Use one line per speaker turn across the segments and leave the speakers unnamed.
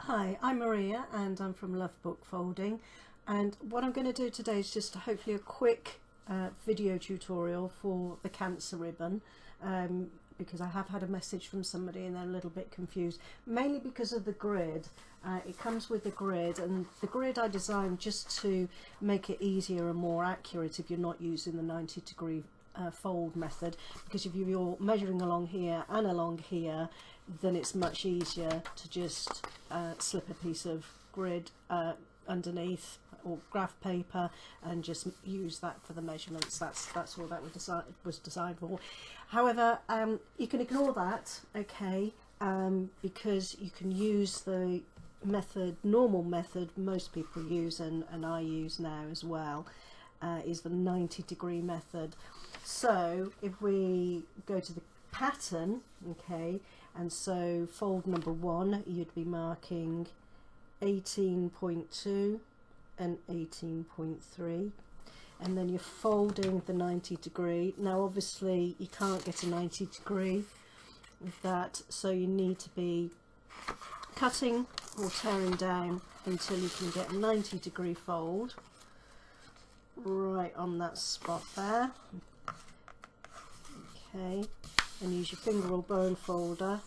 Hi, I'm Maria and I'm from Love Book Folding, and what I'm going to do today is just hopefully a quick video tutorial for the cancer ribbon, because I have had a message from somebody and they're a little bit confused, mainly because of the grid. It comes with a grid, and the grid I designed just to make it easier and more accurate if you're not using the 90-degree fold method, because if you're measuring along here and along here, then it's much easier to just slip a piece of grid underneath or graph paper and just use that for the measurements. That's all that was designed for. However, you can ignore that, okay, because you can use the normal method most people use, and I use now as well, is the 90-degree method. So if we go to the pattern, okay, and so fold number 1, you'd be marking 18.2 and 18.3, and then you're folding the 90-degree. Now obviously you can't get a 90-degree with that, so you need to be cutting or tearing down until you can get a 90-degree fold right on that spot there. Okay, and use your finger or bone folder,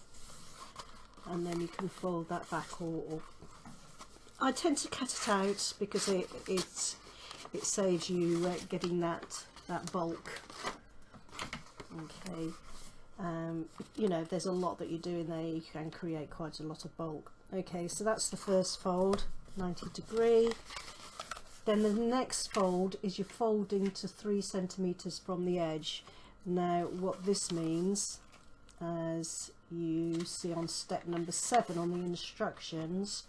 and then you can fold that back, or I tend to cut it out because it saves you getting that bulk. Okay, you know, there's a lot that you do in there, you can create quite a lot of bulk. Okay, so that's the first fold, 90-degree. Then the next fold is you're folding to 3 centimeters from the edge. Now what this means, as you see on step number 7 on the instructions,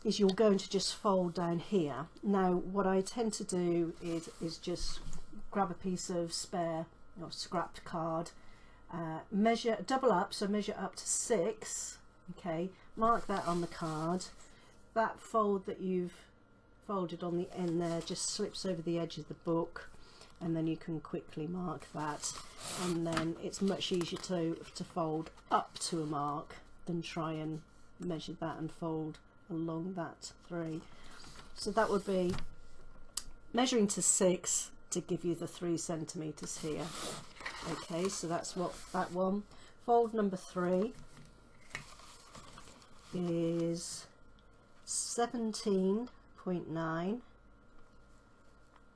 is you're going to just fold down here. Now what I tend to do is just grab a piece of spare or scrapped card, measure, double up, so measure up to 6, okay, mark that on the card. That fold that you've folded on the end there just slips over the edge of the book, and then you can quickly mark that, and then it's much easier to fold up to a mark than try and measure that and fold along that 3. So that would be measuring to 6 to give you the 3 centimeters here. Okay, so that's what that one. Fold number 3 is 17.9,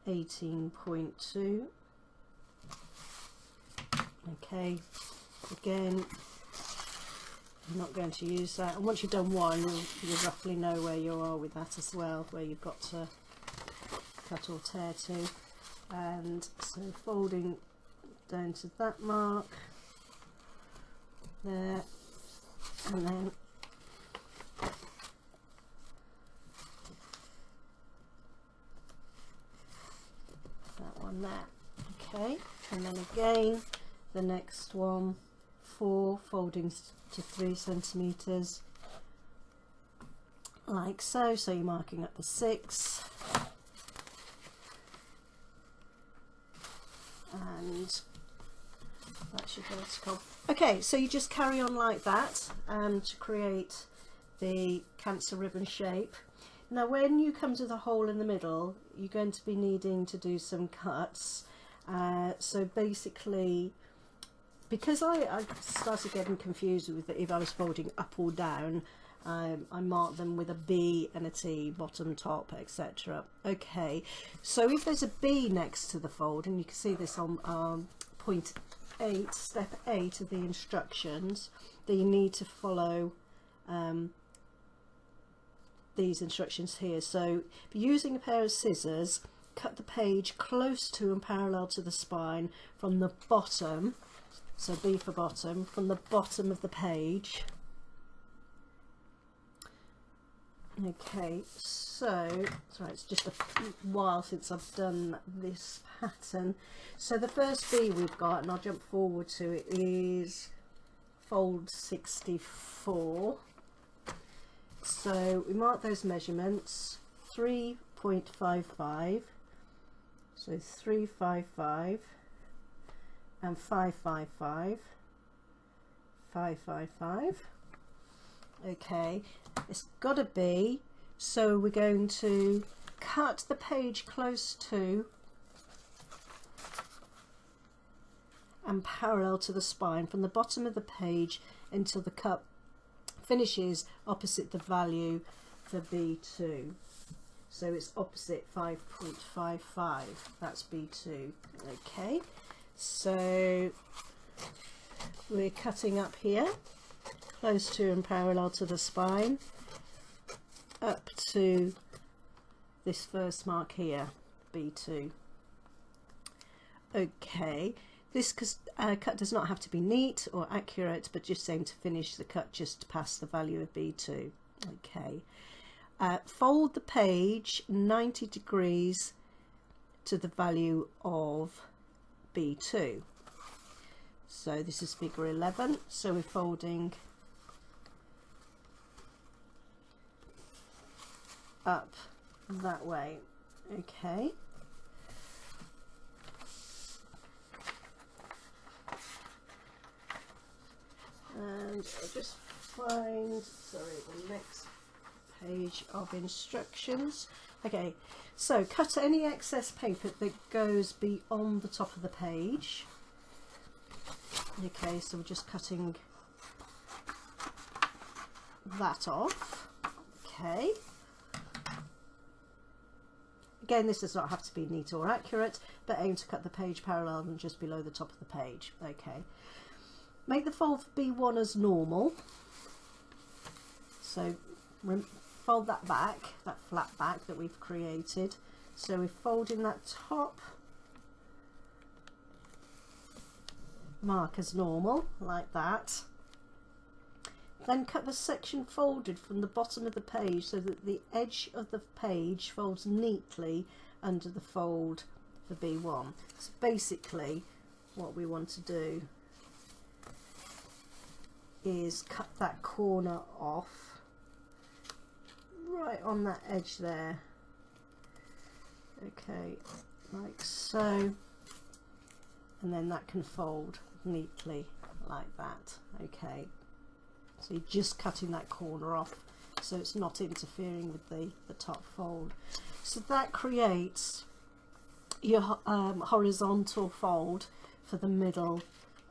18.2. okay, again, I'm not going to use that, and once you've done one, you'll roughly know where you are with that as well, where you've got to cut or tear to. And so folding down to that mark there, and then that one there. Okay, and then again the next one, 4, folding to 3 centimeters like so. So you're marking up the 6, and that's your vertical. Okay, so you just carry on like that to create the cancer ribbon shape. Now when you come to the hole in the middle, you're going to be needing to do some cuts. So basically, because I started getting confused with if I was folding up or down, I marked them with a B and a T, bottom, top, etc. Okay, so if there's a B next to the fold, and you can see this on point 8, step 8 of the instructions, then you need to follow these instructions here. So if you're using a pair of scissors, cut the page close to and parallel to the spine from the bottom, so B for bottom, from the bottom of the page. Okay, so sorry, it's just a while since I've done this pattern. So the first B we've got, and I'll jump forward to it, is fold 64. So we mark those measurements, 3.55, so 355 and 555, 555, Okay, it's got to be, so we're going to cut the page close to and parallel to the spine from the bottom of the page until the cut finishes opposite the value for B2. So it's opposite 5.55, that's B2. Okay, so we're cutting up here, close to and parallel to the spine, up to this first mark here, B2. Okay, this cut does not have to be neat or accurate, but just aim to finish the cut just past the value of B2. Okay, fold the page 90 degrees to the value of B2. So this is figure 11, so we're folding up that way. Okay, and I'll just find, sorry, the next page of instructions. Okay, so cut any excess paper that goes beyond the top of the page. Okay, so we're just cutting that off. Okay, again, this does not have to be neat or accurate, but aim to cut the page parallel and just below the top of the page. Okay, make the fold for B1 as normal, so fold that back, that flat back that we've created. So we're folding that top mark as normal, like that. Then cut the section folded from the bottom of the page so that the edge of the page folds neatly under the fold for B1. So basically what we want to do is cut that corner off right on that edge there. Okay, like so, and then that can fold neatly like that. Okay, so you're just cutting that corner off so it's not interfering with the top fold. So that creates your horizontal fold for the middle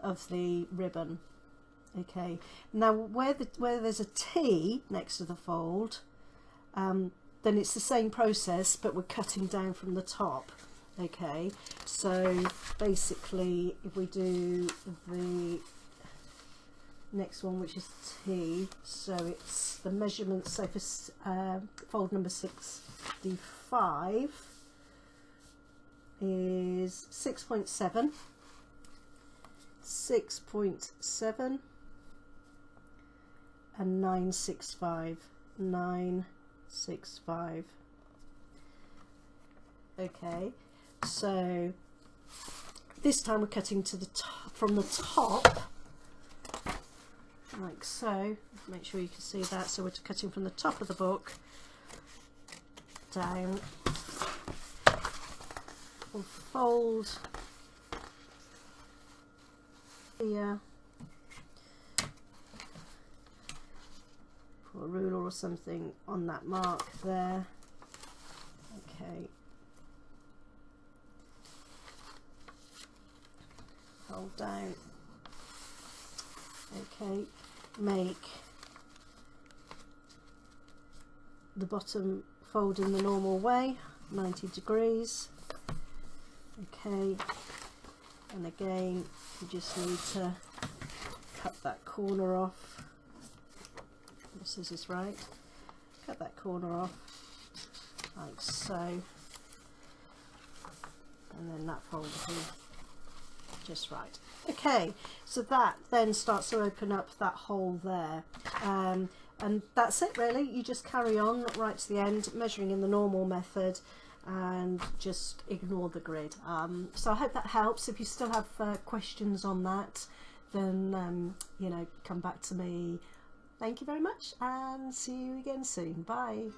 of the ribbon. Okay, now where there's a T next to the fold, then it's the same process, but we're cutting down from the top. Okay, so basically if we do the next one, which is T, so it's the measurements, so for fold number 65 is 6.7, 6.7 and 965, 965. Okay, so this time we're cutting to the top, from the top, like so. Make sure you can see that. So we're cutting from the top of the book down. We'll fold here, put a ruler or something on that mark there. Okay, fold down. Okay, make the bottom fold in the normal way, 90 degrees. Okay, and again you just need to cut that corner off. The scissors right, cut that corner off like so, and then that fold will be just right. Okay, so that then starts to open up that hole there, and that's it really. You just carry on right to the end, measuring in the normal method, and just ignore the grid. So I hope that helps. If you still have questions on that, then you know, come back to me. Thank you very much, and see you again soon. Bye.